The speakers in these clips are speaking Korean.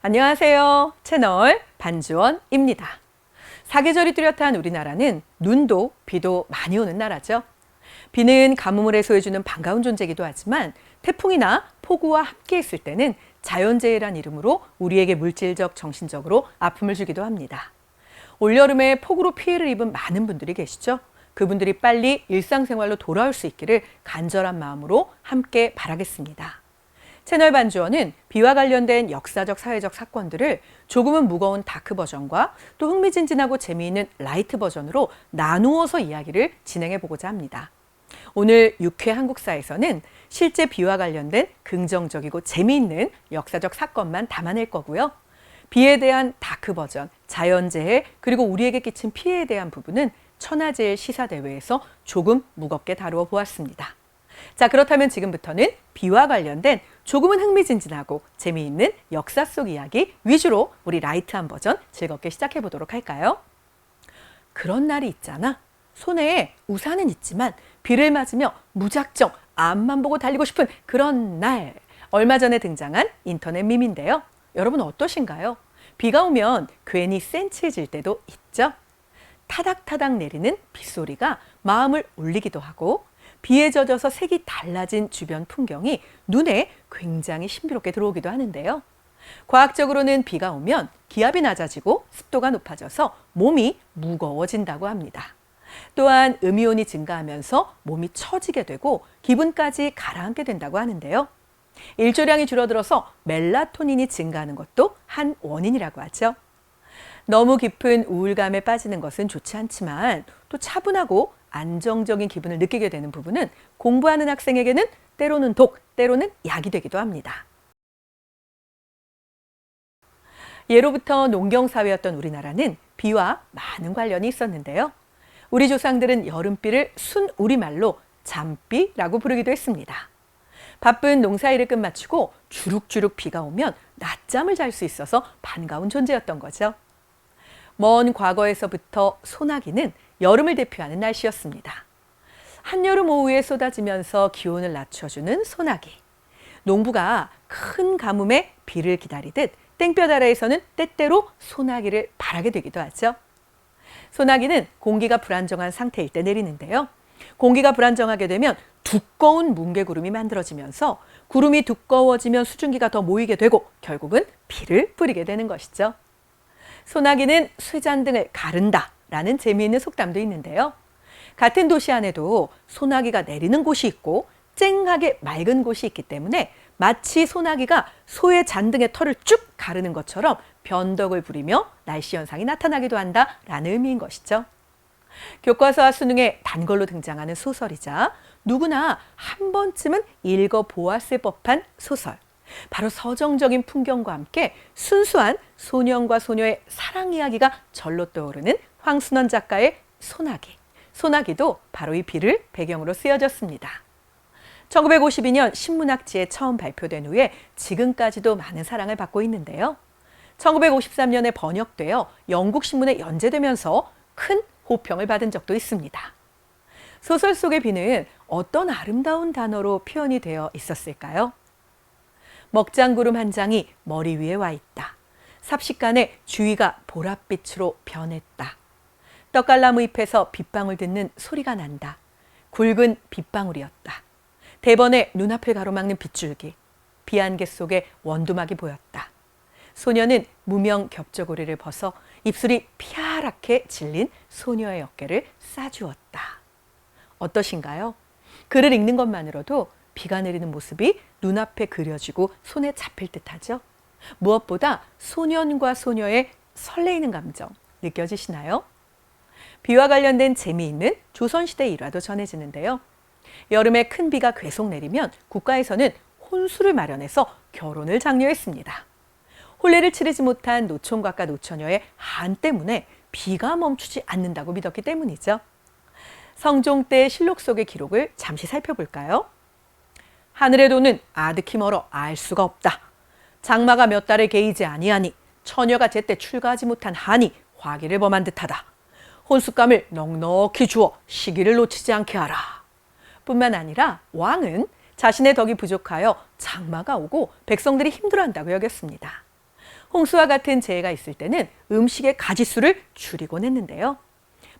안녕하세요. 채널 반주원입니다. 사계절이 뚜렷한 우리나라는 눈도 비도 많이 오는 나라죠. 비는 가뭄을 해소해주는 반가운 존재이기도 하지만 태풍이나 폭우와 함께 있을 때는 자연재해란 이름으로 우리에게 물질적, 정신적으로 아픔을 주기도 합니다. 올여름에 폭우로 피해를 입은 많은 분들이 계시죠. 그분들이 빨리 일상생활로 돌아올 수 있기를 간절한 마음으로 함께 바라겠습니다. 채널 반주원은 비와 관련된 역사적, 사회적 사건들을 조금은 무거운 다크 버전과 또 흥미진진하고 재미있는 라이트 버전으로 나누어서 이야기를 진행해 보고자 합니다. 오늘 6회 한국사에서는 실제 비와 관련된 긍정적이고 재미있는 역사적 사건만 담아낼 거고요. 비에 대한 다크 버전, 자연재해, 그리고 우리에게 끼친 피해에 대한 부분은 천하제일 시사대회에서 조금 무겁게 다루어 보았습니다. 자, 그렇다면 지금부터는 비와 관련된 조금은 흥미진진하고 재미있는 역사 속 이야기 위주로 우리 라이트한 버전 즐겁게 시작해 보도록 할까요? 그런 날이 있잖아. 손에 우산은 있지만 비를 맞으며 무작정 앞만 보고 달리고 싶은 그런 날. 얼마 전에 등장한 인터넷 밈인데요. 여러분 어떠신가요? 비가 오면 괜히 센치해질 때도 있죠? 타닥타닥 내리는 빗소리가 마음을 울리기도 하고 비에 젖어서 색이 달라진 주변 풍경이 눈에 굉장히 신비롭게 들어오기도 하는데요. 과학적으로는 비가 오면 기압이 낮아지고 습도가 높아져서 몸이 무거워진다고 합니다. 또한 음이온이 증가하면서 몸이 처지게 되고 기분까지 가라앉게 된다고 하는데요. 일조량이 줄어들어서 멜라토닌이 증가하는 것도 한 원인이라고 하죠. 너무 깊은 우울감에 빠지는 것은 좋지 않지만 또 차분하고 안정적인 기분을 느끼게 되는 부분은 공부하는 학생에게는 때로는 독, 때로는 약이 되기도 합니다. 예로부터 농경사회였던 우리나라는 비와 많은 관련이 있었는데요. 우리 조상들은 여름비를 순우리말로 잠비라고 부르기도 했습니다. 바쁜 농사일을 끝마치고 주룩주룩 비가 오면 낮잠을 잘 수 있어서 반가운 존재였던 거죠. 먼 과거에서부터 소나기는 여름을 대표하는 날씨였습니다. 한여름 오후에 쏟아지면서 기온을 낮춰주는 소나기. 농부가 큰 가뭄에 비를 기다리듯 땡볕 아래에서는 때때로 소나기를 바라게 되기도 하죠. 소나기는 공기가 불안정한 상태일 때 내리는데요. 공기가 불안정하게 되면 두꺼운 뭉게구름이 만들어지면서 구름이 두꺼워지면 수증기가 더 모이게 되고 결국은 비를 뿌리게 되는 것이죠. 소나기는 쇠잔등을 가른다라는 재미있는 속담도 있는데요. 같은 도시 안에도 소나기가 내리는 곳이 있고 쨍하게 맑은 곳이 있기 때문에 마치 소나기가 소의 잔등의 털을 쭉 가르는 것처럼 변덕을 부리며 날씨 현상이 나타나기도 한다라는 의미인 것이죠. 교과서와 수능에 단걸로 등장하는 소설이자 누구나 한 번쯤은 읽어보았을 법한 소설. 바로 서정적인 풍경과 함께 순수한 소년과 소녀의 사랑 이야기가 절로 떠오르는 황순원 작가의 소나기. 소나기도 바로 이 비를 배경으로 쓰여졌습니다. 1952년 신문학지에 처음 발표된 후에 지금까지도 많은 사랑을 받고 있는데요. 1953년에 번역되어 영국 신문에 연재되면서 큰 호평을 받은 적도 있습니다. 소설 속의 비는 어떤 아름다운 단어로 표현이 되어 있었을까요? 먹장구름 한 장이 머리 위에 와 있다. 삽시간에 주위가 보랏빛으로 변했다. 떡갈나무 잎에서 빗방울 듣는 소리가 난다. 굵은 빗방울이었다. 대번에 눈앞을 가로막는 빗줄기. 비안개 속에 원두막이 보였다. 소녀는 무명 겹저고리를 벗어 입술이 피아랗게 질린 소녀의 어깨를 싸주었다. 어떠신가요? 글을 읽는 것만으로도 비가 내리는 모습이 눈앞에 그려지고 손에 잡힐 듯하죠. 무엇보다 소년과 소녀의 설레이는 감정 느껴지시나요? 비와 관련된 재미있는 조선시대 일화도 전해지는데요. 여름에 큰 비가 계속 내리면 국가에서는 혼수를 마련해서 결혼을 장려했습니다. 혼례를 치르지 못한 노총각과 노처녀의 한 때문에 비가 멈추지 않는다고 믿었기 때문이죠. 성종 때 실록 속의 기록을 잠시 살펴볼까요? 하늘의 도는 아득히 멀어 알 수가 없다. 장마가 몇 달을 개이지 아니하니 처녀가 제때 출가하지 못한 한이 화기를 범한 듯하다. 혼숫감을 넉넉히 주어 시기를 놓치지 않게 하라. 뿐만 아니라 왕은 자신의 덕이 부족하여 장마가 오고 백성들이 힘들어한다고 여겼습니다. 홍수와 같은 재해가 있을 때는 음식의 가짓수를 줄이곤 했는데요.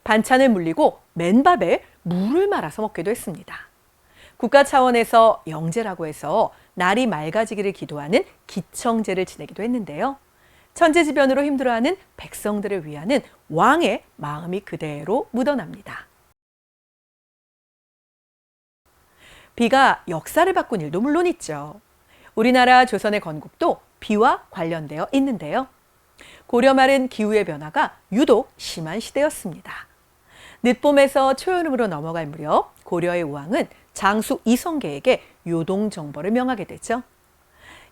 반찬을 물리고 맨밥에 물을 말아서 먹기도 했습니다. 국가 차원에서 영제라고 해서 날이 맑아지기를 기도하는 기청제를 지내기도 했는데요. 천재지변으로 힘들어하는 백성들을 위하는 왕의 마음이 그대로 묻어납니다. 비가 역사를 바꾼 일도 물론 있죠. 우리나라 조선의 건국도 비와 관련되어 있는데요. 고려 말은 기후의 변화가 유독 심한 시대였습니다. 늦봄에서 초여름으로 넘어갈 무렵 고려의 우왕은 장수 이성계에게 요동정벌을 명하게 되죠.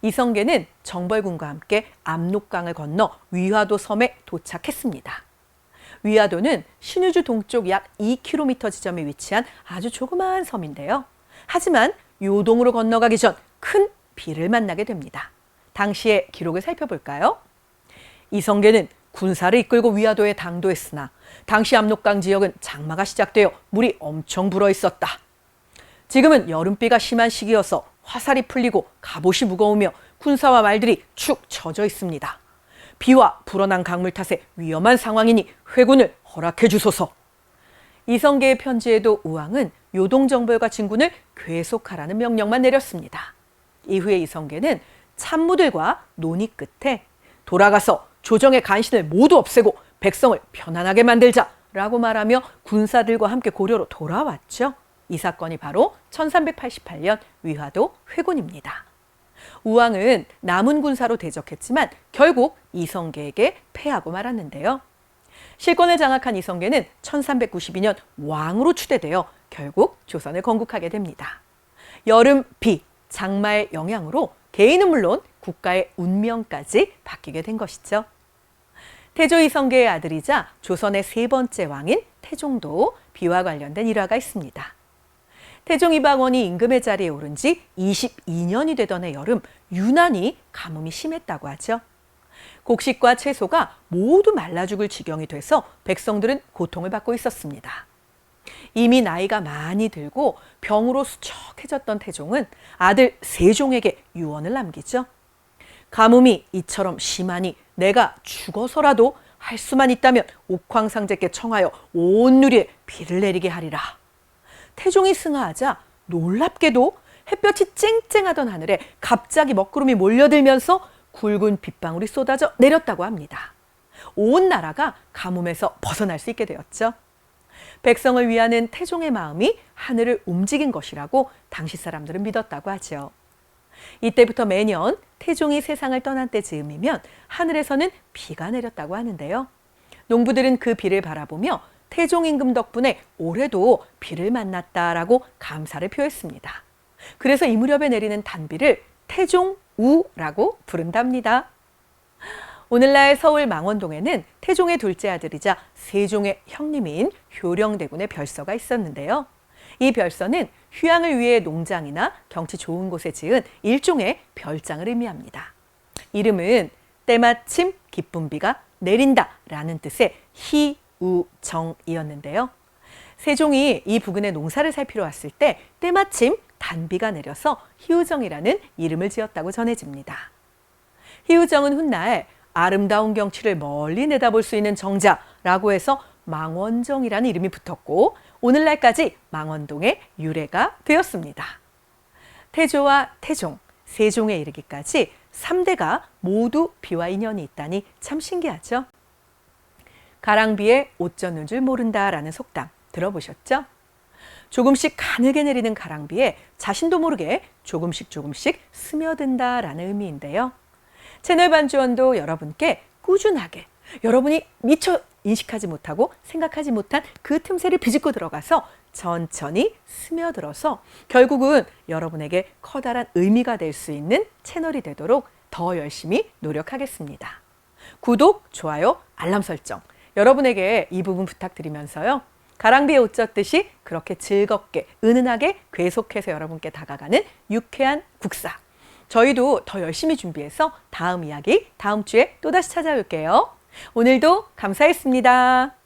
이성계는 정벌군과 함께 압록강을 건너 위화도 섬에 도착했습니다. 위화도는 신의주 동쪽 약 2km 지점에 위치한 아주 조그마한 섬인데요. 하지만 요동으로 건너가기 전 큰 비를 만나게 됩니다. 당시의 기록을 살펴볼까요? 이성계는 군사를 이끌고 위화도에 당도했으나 당시 압록강 지역은 장마가 시작되어 물이 엄청 불어 있었다. 지금은 여름비가 심한 시기여서 화살이 풀리고 갑옷이 무거우며 군사와 말들이 축 처져 있습니다. 비와 불어난 강물 탓에 위험한 상황이니 회군을 허락해 주소서. 이성계의 편지에도 우왕은 요동정벌과 진군을 괴속하라는 명령만 내렸습니다. 이후에 이성계는 참모들과 논의 끝에 돌아가서 조정의 간신을 모두 없애고 백성을 편안하게 만들자라고 말하며 군사들과 함께 고려로 돌아왔죠. 이 사건이 바로 1388년 위화도 회군입니다. 우왕은 남은 군사로 대적했지만 결국 이성계에게 패하고 말았는데요. 실권을 장악한 이성계는 1392년 왕으로 추대되어 결국 조선을 건국하게 됩니다. 여름 비, 장마의 영향으로 개인은 물론 국가의 운명까지 바뀌게 된 것이죠. 태조 이성계의 아들이자 조선의 세 번째 왕인 태종도 비와 관련된 일화가 있습니다. 태종 이방원이 임금의 자리에 오른 지 22년이 되던 해 여름 유난히 가뭄이 심했다고 하죠. 곡식과 채소가 모두 말라 죽을 지경이 돼서 백성들은 고통을 받고 있었습니다. 이미 나이가 많이 들고 병으로 수척해졌던 태종은 아들 세종에게 유언을 남기죠. 가뭄이 이처럼 심하니 내가 죽어서라도 할 수만 있다면 옥황상제께 청하여 온 누리에 비를 내리게 하리라. 태종이 승하하자 놀랍게도 햇볕이 쨍쨍하던 하늘에 갑자기 먹구름이 몰려들면서 굵은 빗방울이 쏟아져 내렸다고 합니다. 온 나라가 가뭄에서 벗어날 수 있게 되었죠. 백성을 위하는 태종의 마음이 하늘을 움직인 것이라고 당시 사람들은 믿었다고 하죠. 이때부터 매년 태종이 세상을 떠난 때 즈음이면 하늘에서는 비가 내렸다고 하는데요. 농부들은 그 비를 바라보며 태종 임금 덕분에 올해도 비를 만났다라고 감사를 표했습니다. 그래서 이 무렵에 내리는 단비를 태종우라고 부른답니다. 오늘날 서울 망원동에는 태종의 둘째 아들이자 세종의 형님인 효령대군의 별서가 있었는데요. 이 별서는 휴양을 위해 농장이나 경치 좋은 곳에 지은 일종의 별장을 의미합니다. 이름은 때마침 기쁜 비가 내린다라는 뜻의 희우정이었는데요. 세종이 이 부근의 농사를 살피러 왔을 때 때마침 단비가 내려서 희우정이라는 이름을 지었다고 전해집니다. 희우정은 훗날 아름다운 경치를 멀리 내다볼 수 있는 정자라고 해서 망원정이라는 이름이 붙었고 오늘날까지 망원동의 유래가 되었습니다. 태조와 태종, 세종에 이르기까지 3대가 모두 비와 인연이 있다니 참 신기하죠? 가랑비에 옷 젖는 줄 모른다라는 속담 들어보셨죠? 조금씩 가늘게 내리는 가랑비에 자신도 모르게 조금씩 스며든다라는 의미인데요. 채널 반주원도 여러분께 꾸준하게 여러분이 미처 인식하지 못하고 생각하지 못한 그 틈새를 비집고 들어가서 천천히 스며들어서 결국은 여러분에게 커다란 의미가 될 수 있는 채널이 되도록 더 열심히 노력하겠습니다. 구독, 좋아요, 알람 설정 여러분에게 이 부분 부탁드리면서요. 가랑비에 옷 젖듯이 그렇게 즐겁게 은은하게 계속해서 여러분께 다가가는 유쾌한 국사. 저희도 더 열심히 준비해서 다음 이야기 다음 주에 또다시 찾아올게요. 오늘도 감사했습니다.